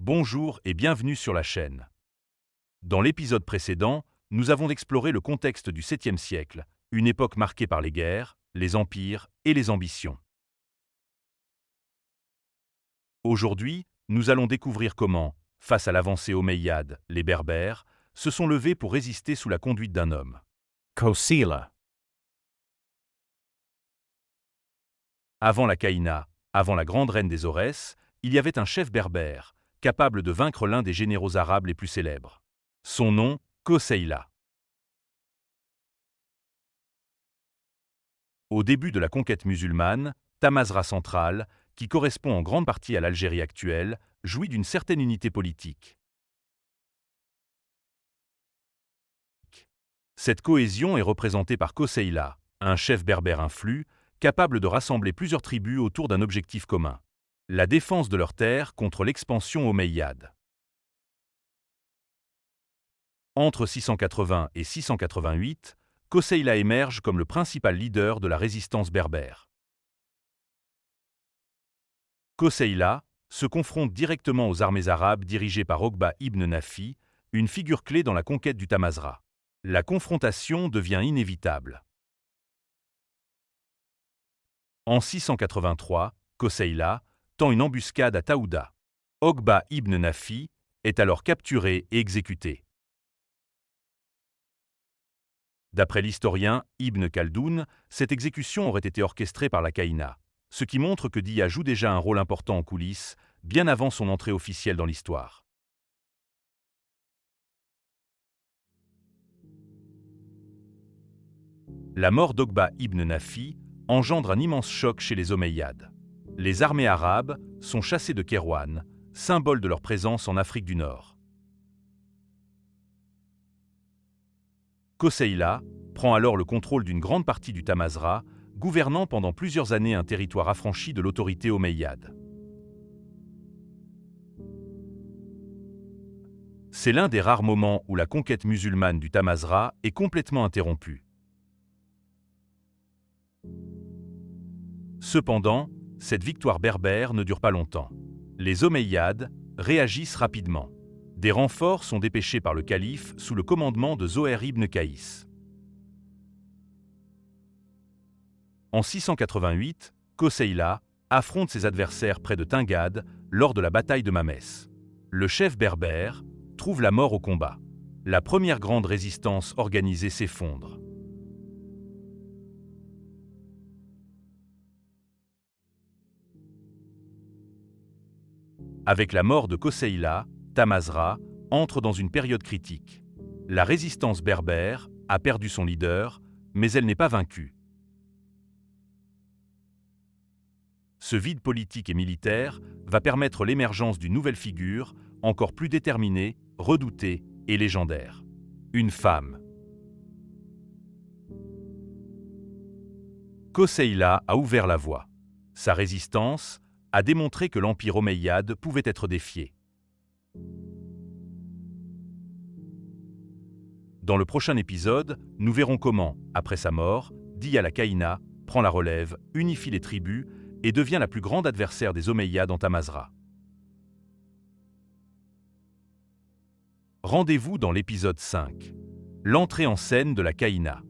Bonjour et bienvenue sur la chaîne. Dans l'épisode précédent, nous avons exploré le contexte du 7e siècle, une époque marquée par les guerres, les empires et les ambitions. Aujourd'hui, nous allons découvrir comment, face à l'avancée omeyyade, les Berbères se sont levés pour résister sous la conduite d'un homme. Kosila. Avant la Caïna, avant la grande reine des Aurès, il y avait un chef berbère, capable de vaincre l'un des généraux arabes les plus célèbres. Son nom, Koseïla. Au début de la conquête musulmane, Tamasra centrale, qui correspond en grande partie à l'Algérie actuelle, jouit d'une certaine unité politique. Cette cohésion est représentée par Koseïla, un chef berbère influent, capable de rassembler plusieurs tribus autour d'un objectif commun: la défense de leurs terres contre l'expansion omeyyade. Entre 680 et 688, Koseïla émerge comme le principal leader de la résistance berbère. Koseïla se confronte directement aux armées arabes dirigées par Oqba ibn Nafi, une figure clé dans la conquête du Tamasra. La confrontation devient inévitable. En 683, Koseïla tend une embuscade à Taouda. Oqba ibn Nafi est alors capturé et exécuté. D'après l'historien Ibn Khaldoun, cette exécution aurait été orchestrée par la Caïna, ce qui montre que Dia joue déjà un rôle important en coulisses, bien avant son entrée officielle dans l'histoire. La mort d'Oqba ibn Nafi engendre un immense choc chez les Omeyyades. Les armées arabes sont chassées de Kairouan, symbole de leur présence en Afrique du Nord. Koseïla prend alors le contrôle d'une grande partie du Tamasra, gouvernant pendant plusieurs années un territoire affranchi de l'autorité omeyyade. C'est l'un des rares moments où la conquête musulmane du Tamasra est complètement interrompue. Cependant, cette victoire berbère ne dure pas longtemps. Les Omeyyades réagissent rapidement. Des renforts sont dépêchés par le calife sous le commandement de Zohair ibn Qaïs. En 688, Koseïla affronte ses adversaires près de Tingad lors de la bataille de Mamès. Le chef berbère trouve la mort au combat. La première grande résistance organisée s'effondre. Avec la mort de Koseïla, Tamasra entre dans une période critique. La résistance berbère a perdu son leader, mais elle n'est pas vaincue. Ce vide politique et militaire va permettre l'émergence d'une nouvelle figure, encore plus déterminée, redoutée et légendaire. Une femme. Koseïla a ouvert la voie. Sa résistance a démontré que l'empire omeyyade pouvait être défié. Dans le prochain épisode, nous verrons comment, après sa mort, Dia la Caïna prend la relève, unifie les tribus et devient la plus grande adversaire des Omeyyades en Tamasra. Rendez-vous dans l'épisode 5. L'entrée en scène de la Caïna.